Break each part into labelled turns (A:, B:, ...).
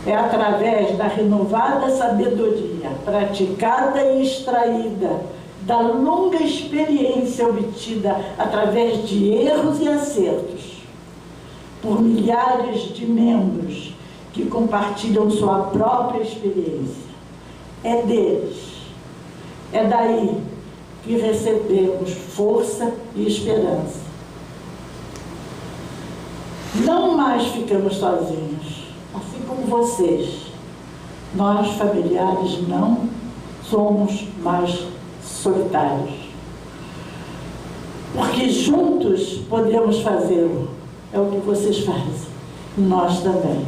A: É através da renovada sabedoria, praticada e extraída da longa experiência obtida através de erros e acertos, por milhares de membros que compartilham sua própria experiência. É deles, é daí que recebemos força e esperança. Não mais ficamos sozinhos, assim como vocês. Nós, familiares, não somos mais solitários. Porque juntos podemos fazê-lo. É o que vocês fazem. E nós também.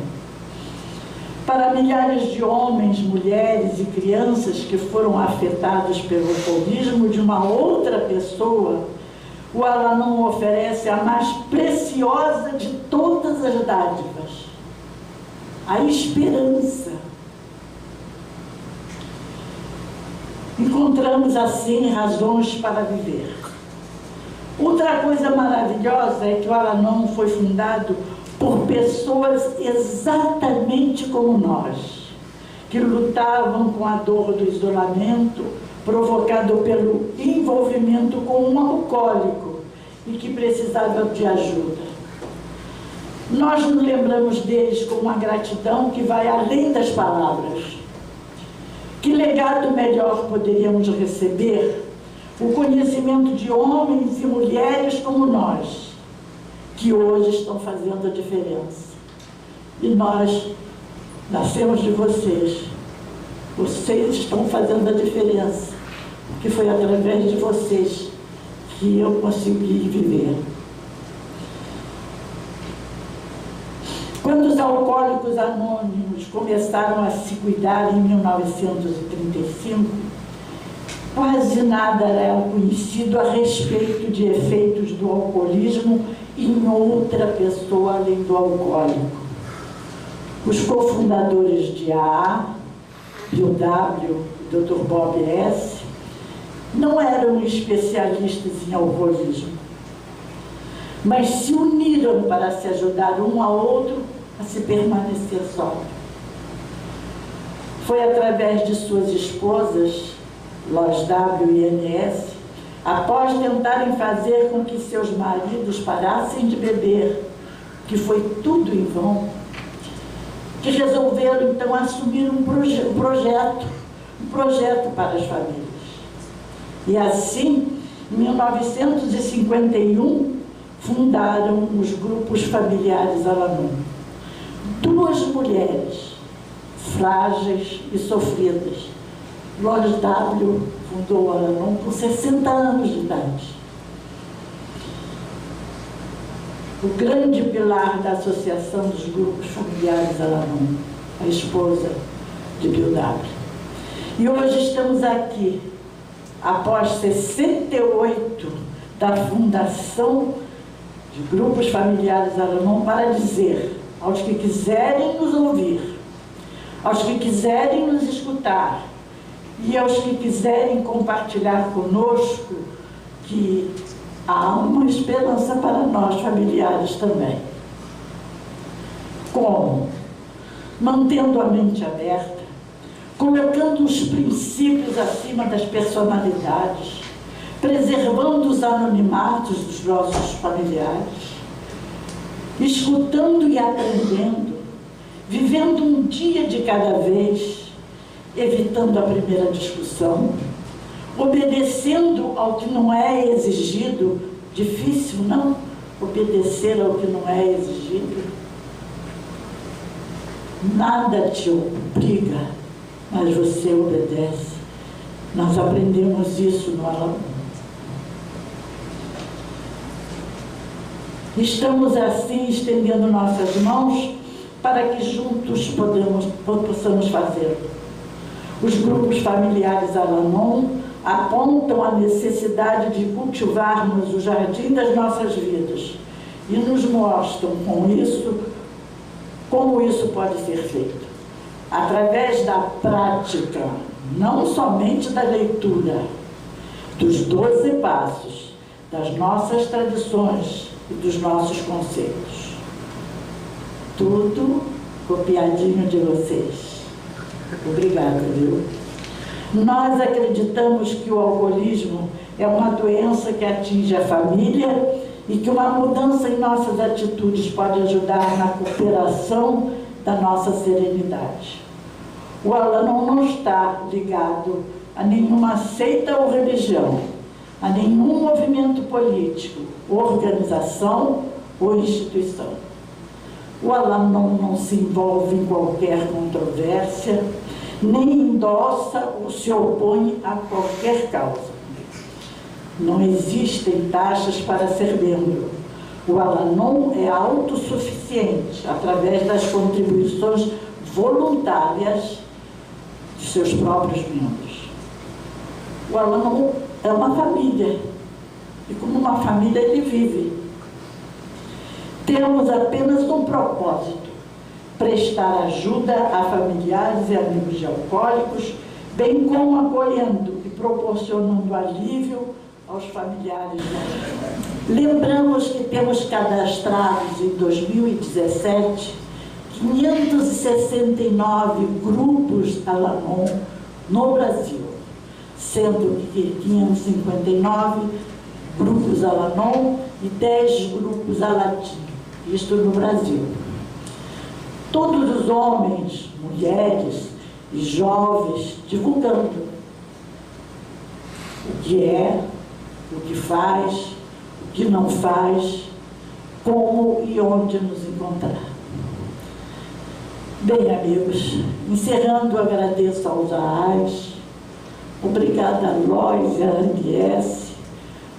A: Para milhares de homens, mulheres e crianças que foram afetados pelo alcoolismo de uma outra pessoa, o Al-Anon oferece a mais preciosa de todas as dádivas, a esperança. Encontramos assim razões para viver. Outra coisa maravilhosa é que o Al-Anon foi fundado por pessoas exatamente como nós, que lutavam com a dor do isolamento provocado pelo envolvimento com um alcoólico e que precisavam de ajuda. Nós nos lembramos deles com uma gratidão que vai além das palavras. Que legado melhor poderíamos receber? O conhecimento de homens e mulheres como nós, que hoje estão fazendo a diferença. E nós nascemos de vocês. Vocês estão fazendo a diferença, que foi através de vocês que eu consegui viver. Quando os alcoólicos anônimos começaram a se cuidar em 1935, quase nada era conhecido a respeito de efeitos do alcoolismo em outra pessoa além do alcoólico. Os cofundadores de AA, Bill W. e Dr. Bob S. não eram especialistas em alcoolismo, mas se uniram para se ajudar um ao outro a se permanecer sóbrio. Foi através de suas esposas, Lois W. e N.S., após tentarem fazer com que seus maridos parassem de beber, que foi tudo em vão, que resolveram então assumir um projeto para as famílias. E assim, em 1951, fundaram os grupos familiares Al-Anon. Duas mulheres frágeis e sofridas. Lois W. fundou o Al-Anon com 60 anos de idade. O grande pilar da Associação dos Grupos Familiares Al-Anon, a esposa de Bill W. E hoje estamos aqui, após 68 da fundação de Grupos Familiares Al-Anon, para dizer aos que quiserem nos ouvir, aos que quiserem nos escutar e aos que quiserem compartilhar conosco que há uma esperança para nós familiares também. Como? Mantendo a mente aberta, colocando os princípios acima das personalidades, preservando os anonimatos dos nossos familiares, escutando e aprendendo, vivendo um dia de cada vez, evitando a primeira discussão, obedecendo ao que não é exigido. Difícil, não? Obedecer ao que não é exigido. Nada te obriga, mas você obedece. Nós aprendemos isso no Al-Anon. Estamos assim estendendo nossas mãos para que juntos possamos fazê-lo. Os grupos familiares Al-Anon apontam a necessidade de cultivarmos o jardim das nossas vidas e nos mostram com isso como isso pode ser feito. Através da prática, não somente da leitura, dos 12 passos, das nossas tradições e dos nossos conceitos. Tudo copiadinho de vocês. Obrigada, viu? Nós acreditamos que o alcoolismo é uma doença que atinge a família e que uma mudança em nossas atitudes pode ajudar na recuperação da nossa serenidade. O Al-Anon não está ligado a nenhuma seita ou religião, a nenhum movimento político, organização ou instituição. O Al-Anon não se envolve em qualquer controvérsia, nem endossa ou se opõe a qualquer causa. Não existem taxas para ser membro. O Al-Anon é autossuficiente através das contribuições voluntárias de seus próprios membros. O Al-Anon é uma família, e como uma família ele vive. Temos apenas um propósito: prestar ajuda a familiares e amigos de alcoólicos, bem como acolhendo e proporcionando alívio aos familiares. Lembramos que temos cadastrados em 2017 569 grupos Al-Anon no Brasil, sendo que 559 grupos Al-Anon e 10 grupos Al-Atin, isto no Brasil. Todos os homens, mulheres e jovens divulgando o que é, o que faz, o que não faz, como e onde nos encontrar. Bem, amigos, encerrando, agradeço aos AAs, obrigada a Lois e a Aniesse,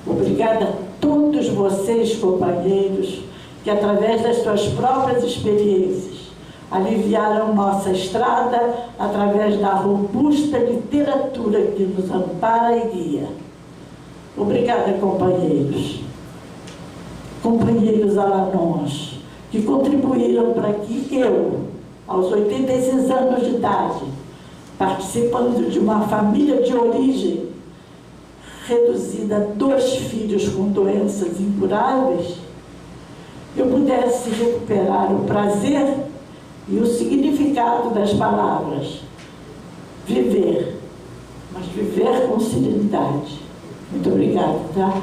A: obrigada a todos vocês, companheiros, que através das suas próprias experiências aliviaram nossa estrada através da robusta literatura que nos ampara e guia. Obrigada, companheiros. Companheiros Al-Anons, que contribuíram para que eu, aos 86 anos de idade, participando de uma família de origem, reduzida a 2 filhos com doenças incuráveis, eu pudesse recuperar o prazer e o significado das palavras. Viver, mas viver com serenidade. Muito obrigada, tá?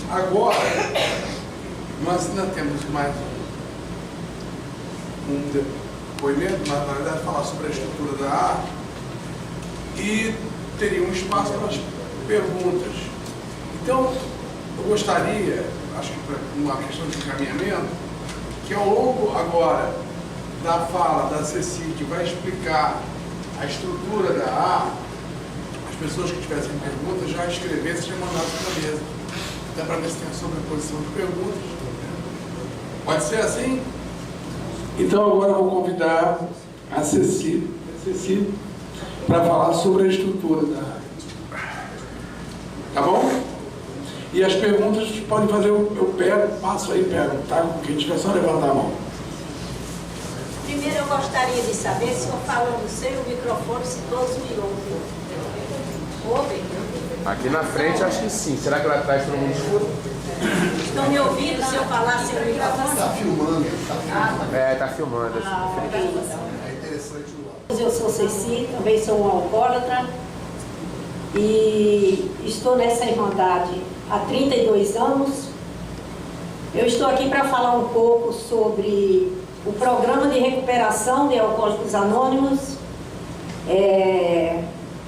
B: Agora, nós ainda temos mais um depoimento, mas na verdade falar sobre a estrutura da arte, e teria um espaço para as perguntas. Então, eu gostaria, acho que para uma questão de encaminhamento, que ao longo agora da fala da Ceci, que vai explicar a estrutura da arte, as pessoas que tivessem perguntas já escrevessem e já mandassem para a mesa. Dá para ver se tem a sobreposição de perguntas. Pode ser assim? Então agora eu vou convidar a Ceci para falar sobre a estrutura da arte. Tá bom? E as perguntas podem fazer, eu pego, passo aí e pego, tá? Quem tiver só levantar a mão.
C: Primeiro eu gostaria de saber se eu falando sem o microfone, se todos me ouvem. Ouvem?
D: Aqui na frente acho que sim. Será que lá atrás todo mundo escuta?
C: Estão me ouvindo se eu falar sem o microfone?
B: Está filmando.
D: Tá filmando.
B: É interessante o lado.
C: Eu sou Ceci, também sou uma alcoólatra e estou nessa irmandade há 32 anos. Eu estou aqui para falar um pouco sobre o programa de recuperação de Alcoólicos Anônimos.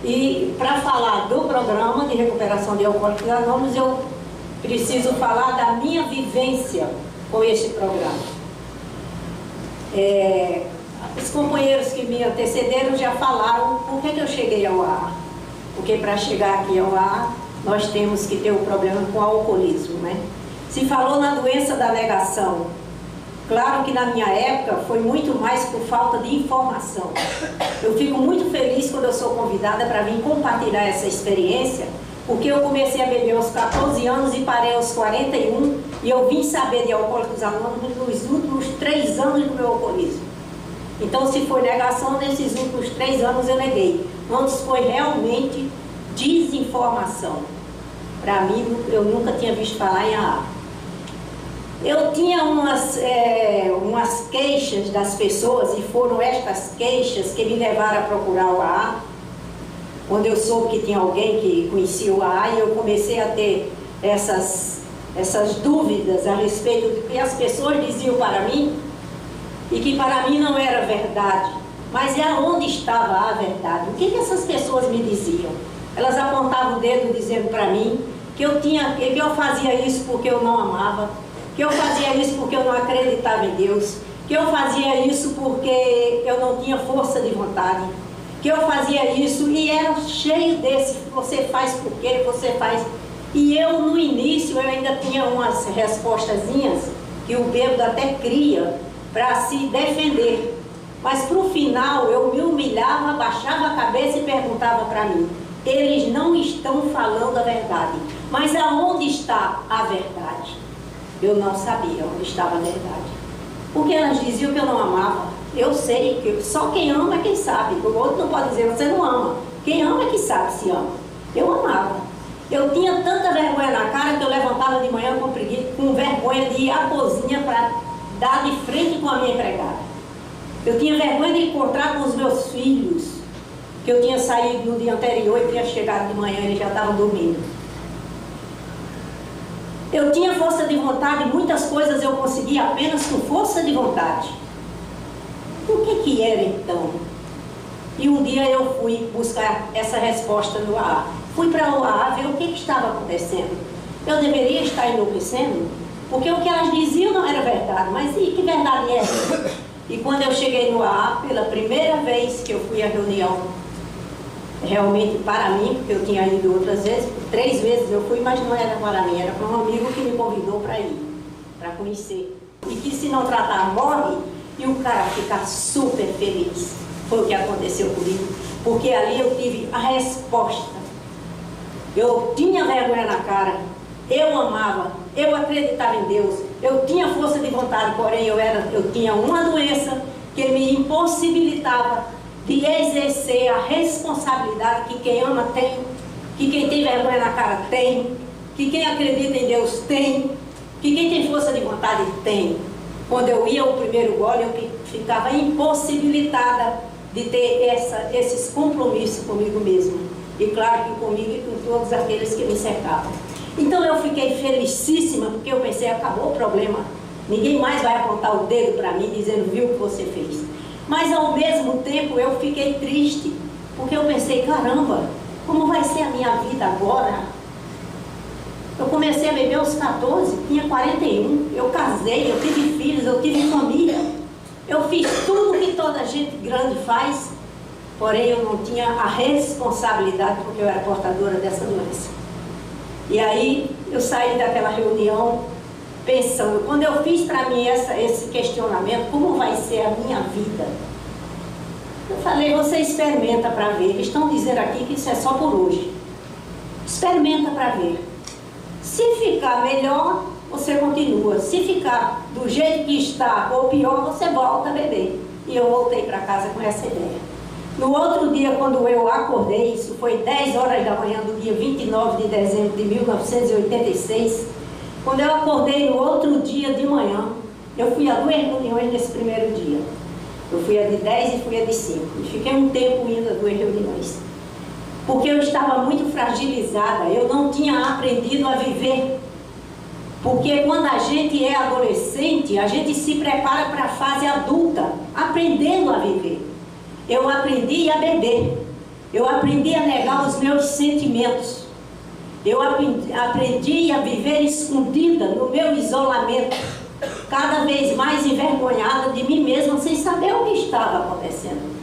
C: E para falar do programa de recuperação de Alcoólicos Anônimos, eu preciso falar da minha vivência com este programa. Os companheiros que me antecederam já falaram por que eu cheguei ao AA. Porque para chegar aqui ao AA, nós temos que ter o problema com o alcoolismo, né? Se falou na doença da negação. Claro que na minha época foi muito mais por falta de informação. Eu fico muito feliz quando eu sou convidada para vir compartilhar essa experiência, porque eu comecei a beber aos 14 anos e parei aos 41, e eu vim saber de Alcoólicos Anônimos nos últimos 3 anos do meu alcoolismo. Então, se foi negação, nesses últimos 3 anos eu neguei. Antes foi realmente desinformação. Para mim, eu nunca tinha visto falar em AA. Eu tinha umas queixas das pessoas, e foram estas queixas que me levaram a procurar o AA. Quando eu soube que tinha alguém que conhecia o AA, e eu comecei a ter essas dúvidas a respeito do que as pessoas diziam para mim, e que para mim não era verdade. Mas é onde estava a verdade. O que essas pessoas me diziam? Elas apontavam o dedo dizendo para mim que eu fazia isso porque eu não amava, que eu fazia isso porque eu não acreditava em Deus, que eu fazia isso porque eu não tinha força de vontade, que eu fazia isso, e era cheio desse, você faz porque você faz. E eu, no início, eu ainda tinha umas respostazinhas que o bêbado até cria para se defender. Mas para o final, eu me humilhava, baixava a cabeça e perguntava para mim: eles não estão falando a verdade. Mas aonde está a verdade? Eu não sabia onde estava a verdade. Porque elas diziam que eu não amava. Eu sei que só quem ama é quem sabe. O outro não pode dizer, você não ama. Quem ama é que sabe se ama. Eu amava. Eu tinha tanta vergonha na cara que eu levantava de manhã com vergonha de ir à cozinha para dar de frente com a minha empregada. Eu tinha vergonha de encontrar com os meus filhos, que eu tinha saído no dia anterior e tinha chegado de manhã e eles já estavam dormindo. Eu tinha força de vontade, muitas coisas eu conseguia apenas com força de vontade. O que era então? E um dia eu fui buscar essa resposta no AA. Fui para o AA ver o que estava acontecendo. Eu deveria estar enlouquecendo? Porque o que elas diziam não era verdade, mas e que verdade é essa? E quando eu cheguei no AA, pela primeira vez que eu fui à reunião, realmente para mim, porque eu tinha ido outras vezes, 3 vezes eu fui, mas não era para mim, era para um amigo que me convidou para ir, para conhecer. E que se não tratar, morre, e o cara fica super feliz. Foi o que aconteceu comigo, porque ali eu tive a resposta. Eu tinha vergonha na cara, eu amava, eu acreditava em Deus, eu tinha força de vontade, porém eu tinha uma doença que me impossibilitava de exercer a responsabilidade que quem ama tem, que quem tem vergonha na cara tem, que quem acredita em Deus tem, que quem tem força de vontade tem. Quando eu ia o primeiro gole, eu ficava impossibilitada de ter esses compromissos comigo mesma. E claro que comigo e com todos aqueles que me cercavam. Então eu fiquei felicíssima, porque eu pensei, acabou o problema. Ninguém mais vai apontar o dedo para mim dizendo, viu o que você fez. Mas ao mesmo tempo eu fiquei triste, porque eu pensei, caramba, como vai ser a minha vida agora? Eu comecei a beber aos 14, tinha 41, eu casei, eu tive filhos, eu tive família. Eu fiz tudo que toda gente grande faz, porém eu não tinha a responsabilidade, porque eu era portadora dessa doença. E aí eu saí daquela reunião pensando, quando eu fiz para mim esse questionamento, como vai ser a minha vida? Eu falei, você experimenta para ver. Eles estão dizendo aqui que isso é só por hoje. Experimenta para ver. Se ficar melhor, você continua. Se ficar do jeito que está ou pior, você volta a beber. E eu voltei para casa com essa ideia. No outro dia, quando eu acordei, isso foi 10 horas da manhã do dia 29 de dezembro de 1986, quando eu acordei no outro dia de manhã, eu fui a 2 reuniões nesse primeiro dia. Eu fui a de 10 e fui a de 5. E fiquei um tempo indo a 2 reuniões. Porque eu estava muito fragilizada, eu não tinha aprendido a viver. Porque quando a gente é adolescente, a gente se prepara para a fase adulta, aprendendo a viver. Eu aprendi a beber, eu aprendi a negar os meus sentimentos, eu aprendi a viver escondida no meu isolamento, cada vez mais envergonhada de mim mesma, sem saber o que estava acontecendo.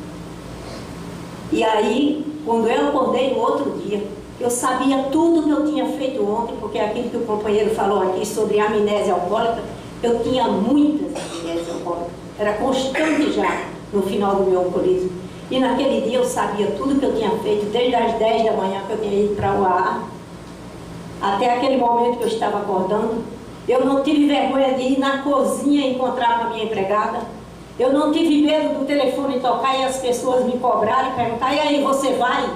C: E aí, quando eu acordei no outro dia, eu sabia tudo que eu tinha feito ontem, porque aquilo que o companheiro falou aqui sobre amnésia alcoólica, eu tinha muitas amnésias alcoólicas, era constante já no final do meu alcoolismo. E naquele dia eu sabia tudo que eu tinha feito, desde as 10 da manhã que eu tinha ido para o AA, até aquele momento que eu estava acordando. Eu não tive vergonha de ir na cozinha encontrar com a minha empregada. Eu não tive medo do telefone tocar e as pessoas me cobrarem e perguntar, e aí, você vai?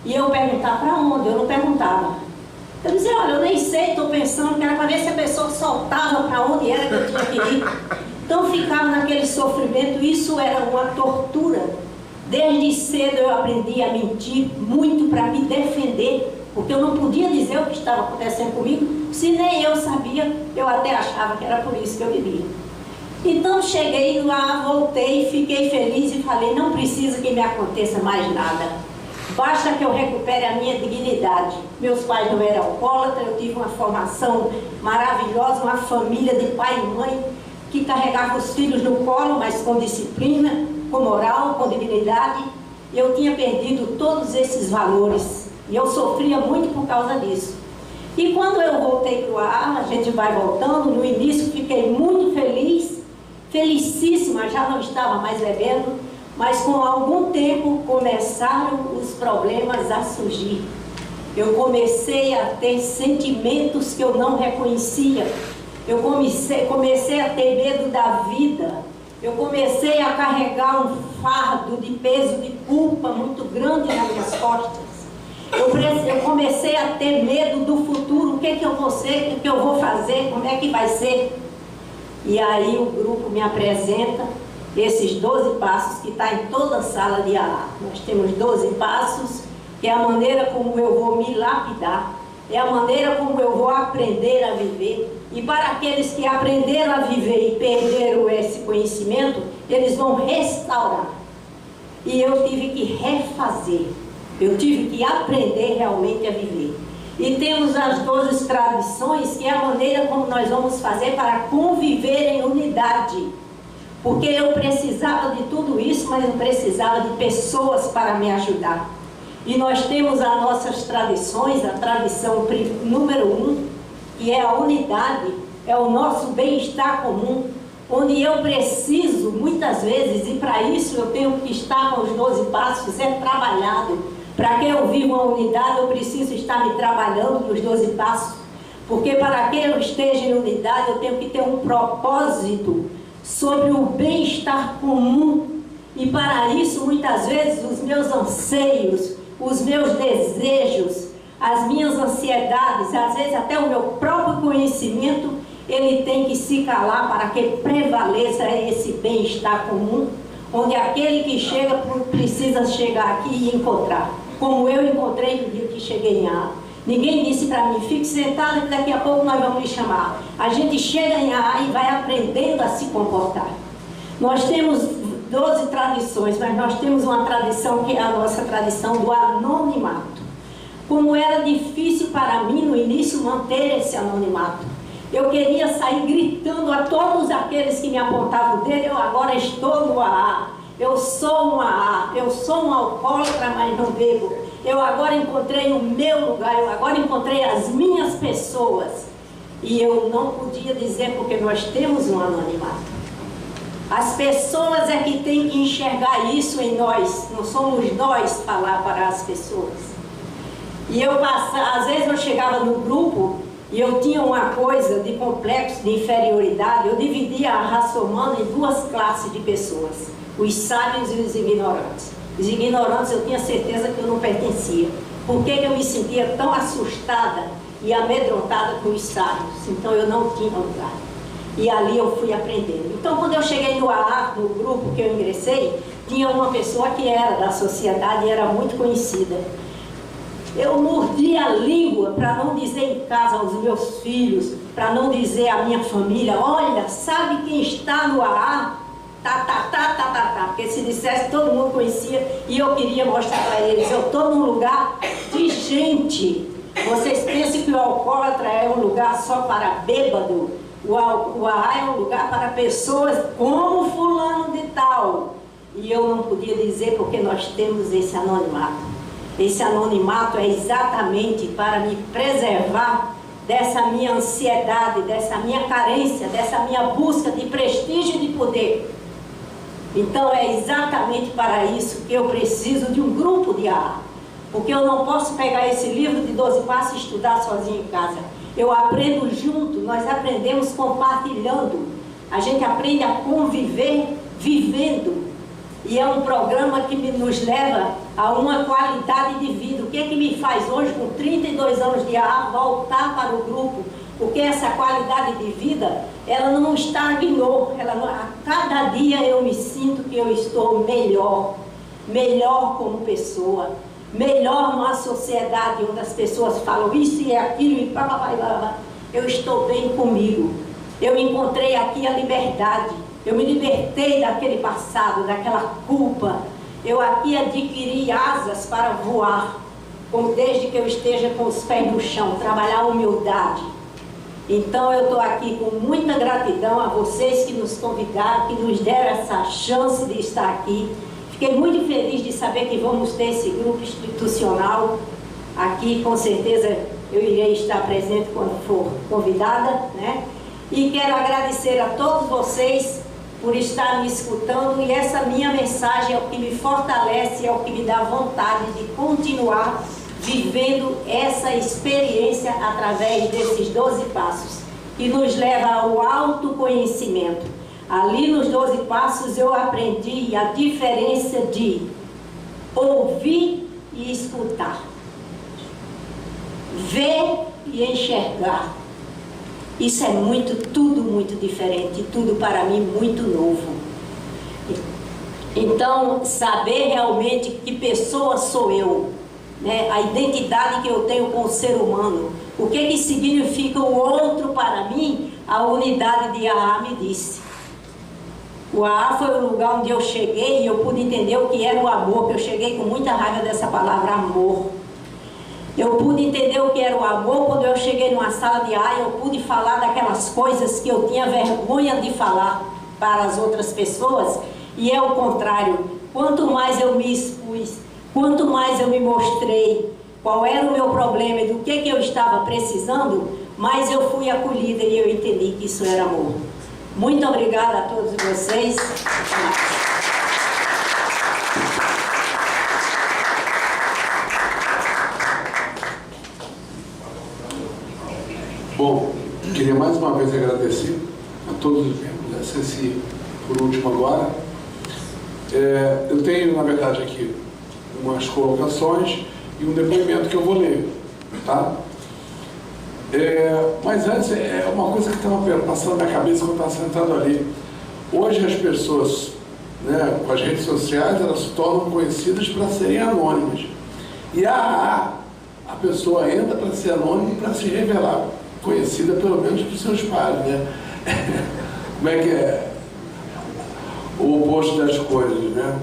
C: E eu perguntar para onde? Eu não perguntava. Eu dizia, olha, eu nem sei, estou pensando, que era para ver se a pessoa soltava para onde era que eu tinha que ir. Então ficava naquele sofrimento, isso era uma tortura. Desde cedo eu aprendi a mentir muito para me defender, porque eu não podia dizer o que estava acontecendo comigo, se nem eu sabia, eu até achava que era por isso que eu vivia. Então cheguei lá, voltei, fiquei feliz e falei, não precisa que me aconteça mais nada. Basta que eu recupere a minha dignidade. Meus pais não eram alcoólatras, eu tive uma formação maravilhosa, uma família de pai e mãe que carregava os filhos no colo, mas com disciplina, com moral, com dignidade. Eu tinha perdido todos esses valores e eu sofria muito por causa disso. E quando eu voltei para o AA, a gente vai voltando, no início fiquei muito feliz, felicíssima, já não estava mais bebendo, mas com algum tempo começaram os problemas a surgir. Eu comecei a ter sentimentos que eu não reconhecia. Eu comecei a ter medo da vida. Eu comecei a carregar um fardo de peso de culpa muito grande nas minhas costas. Eu comecei a ter medo do futuro. O que eu vou ser, o que eu vou fazer, como é que vai ser? E aí o grupo me apresenta esses 12 passos que está em toda a sala de AA. Nós temos 12 passos, que é a maneira como eu vou me lapidar, é a maneira como eu vou aprender a viver. E para aqueles que aprenderam a viver e perderam esse conhecimento, eles vão restaurar. E eu tive que refazer, eu tive que aprender realmente a viver. E temos as 12 tradições, que é a maneira como nós vamos fazer para conviver em unidade. Porque eu precisava de tudo isso, mas eu precisava de pessoas para me ajudar. E nós temos as nossas tradições, a tradição número 1, que é a unidade, é o nosso bem-estar comum, onde eu preciso, muitas vezes, e para isso eu tenho que estar com os 12 passos, é trabalhado. Para que eu viva uma unidade, eu preciso estar me trabalhando nos 12 passos, porque para que eu esteja em unidade, eu tenho que ter um propósito sobre o bem-estar comum. E para isso, muitas vezes, os meus anseios, os meus desejos, as minhas ansiedades, às vezes até o meu próprio conhecimento, ele tem que se calar para que prevaleça esse bem-estar comum, onde aquele que chega precisa chegar aqui e encontrar, como eu encontrei no dia que cheguei em AA. Ninguém disse para mim, fique sentado que daqui a pouco nós vamos lhe chamar. A gente chega em AA e vai aprendendo a se comportar. Nós temos 12 tradições, mas nós temos uma tradição que é a nossa tradição do anonimato. Como era difícil para mim no início manter esse anonimato. Eu queria sair gritando a todos aqueles que me apontavam o dedo, eu agora estou no AA, eu sou um AA, eu sou um alcoólatra, mas não bebo. Eu agora encontrei o meu lugar, eu agora encontrei as minhas pessoas. E eu não podia dizer porque nós temos um anonimato. As pessoas é que têm que enxergar isso em nós, não somos nós falar para as pessoas. E eu às vezes eu chegava no grupo e eu tinha uma coisa de complexo de inferioridade, eu dividia a raça humana em 2 classes de pessoas, os sábios e os ignorantes. Os ignorantes eu tinha certeza que eu não pertencia. Por que eu me sentia tão assustada e amedrontada com os sábios? Então eu não tinha lugar. E ali eu fui aprendendo. Então quando eu cheguei no AA, no grupo que eu ingressei, tinha uma pessoa que era da sociedade e era muito conhecida. Eu mordi a língua para não dizer em casa aos meus filhos, para não dizer à minha família, olha, sabe quem está no AA? Porque se dissesse todo mundo conhecia e eu queria mostrar para eles, eu estou num lugar de gente. Vocês pensam que o alcoólatra é um lugar só para bêbado? O AA é um lugar para pessoas como fulano de tal. E eu não podia dizer porque nós temos esse anonimato. Esse anonimato é exatamente para me preservar dessa minha ansiedade, dessa minha carência, dessa minha busca de prestígio e de poder. Então é exatamente para isso que eu preciso de um grupo de AA. Porque eu não posso pegar esse livro de 12 passos e estudar sozinho em casa. Eu aprendo junto, nós aprendemos compartilhando. A gente aprende a conviver vivendo. E é um programa que nos leva a uma qualidade de vida. O que é que me faz hoje, com 32 anos de AA, voltar para o grupo? Porque essa qualidade de vida, ela não estagnou. A cada dia eu me sinto que eu estou melhor como pessoa, melhor numa sociedade onde as pessoas falam isso e aquilo e blá. Eu estou bem comigo. Eu encontrei aqui a liberdade. Eu me libertei daquele passado, daquela culpa. Eu aqui adquiri asas para voar, como desde que eu esteja com os pés no chão, trabalhar a humildade. Então eu estou aqui com muita gratidão a vocês que nos convidaram, que nos deram essa chance de estar aqui. Fiquei muito feliz de saber que vamos ter esse grupo institucional aqui. Com certeza eu irei estar presente quando for convidada, né? E quero agradecer a todos vocês por estar me escutando, e essa minha mensagem é o que me fortalece, é o que me dá vontade de continuar vivendo essa experiência através desses 12 passos, que nos leva ao autoconhecimento. Ali nos 12 passos eu aprendi a diferença de ouvir e escutar, ver e enxergar. Isso é tudo muito diferente, tudo para mim muito novo. Então, saber realmente que pessoa sou eu, né? A identidade que eu tenho com o ser humano, o que significa o outro para mim, a unidade de AA me disse. O AA foi o lugar onde eu cheguei e eu pude entender o que era o amor, que eu cheguei com muita raiva dessa palavra amor. Eu pude entender o que era o amor quando eu cheguei numa sala de AA, eu pude falar daquelas coisas que eu tinha vergonha de falar para as outras pessoas, e é o contrário. Quanto mais eu me expus, quanto mais eu me mostrei qual era o meu problema e do que eu estava precisando, mais eu fui acolhida e eu entendi que isso era amor. Muito obrigada a todos vocês.
E: Bom, queria mais uma vez agradecer a todos os membros da SSI, por último agora. Eu tenho, na verdade, aqui umas colocações e um depoimento que eu vou ler, tá? Mas antes, é uma coisa que estava passando na minha cabeça quando eu estava sentado ali. Hoje as pessoas, né, com as redes sociais, elas se tornam conhecidas para serem anônimas. E a pessoa entra para ser anônima e para se revelar conhecida pelo menos por seus pais, né? Como é que é o oposto das coisas, né?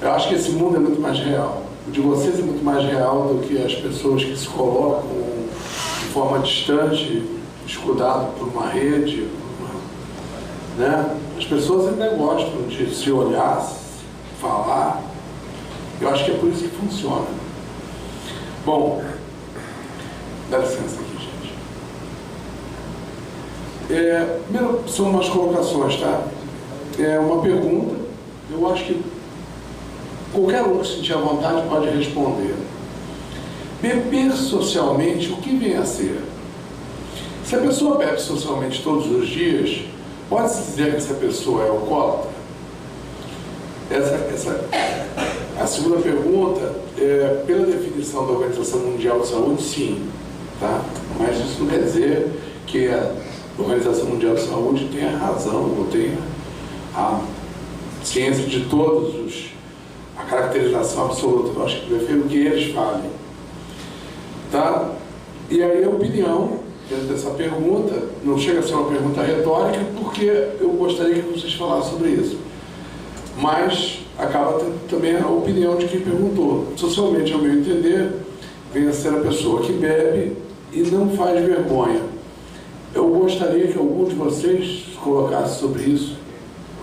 E: Eu acho que esse mundo é muito mais real. O de vocês é muito mais real do que as pessoas que se colocam de forma distante, escudado por uma rede, né? As pessoas ainda gostam de se olhar, se falar. Eu acho que é por isso que funciona. Bom, dá licença aqui. Primeiro, são umas colocações, tá? Uma pergunta, eu acho que qualquer um que sentir à vontade pode responder. Beber socialmente, o que vem a ser? Se a pessoa bebe socialmente todos os dias, pode-se dizer que essa pessoa é alcoólatra? A segunda pergunta, pela definição da Organização Mundial de Saúde, sim, tá? Mas isso não quer dizer que a Organização Mundial de Saúde tenha razão, ou tenha a ciência de todos a caracterização absoluta. Eu acho que prefiro que eles falem, tá? E aí a opinião dentro dessa pergunta não chega a ser uma pergunta retórica, porque eu gostaria que vocês falassem sobre isso, mas acaba tendo também a opinião de quem perguntou. Socialmente, ao meu entender, vem a ser a pessoa que bebe e não faz vergonha. Eu gostaria que algum de vocês colocasse sobre isso.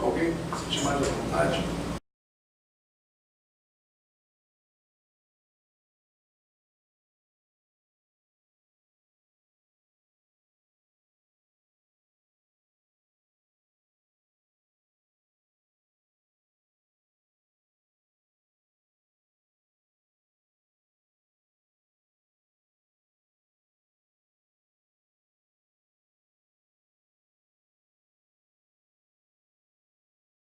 B: Alguém se sentir mais à vontade?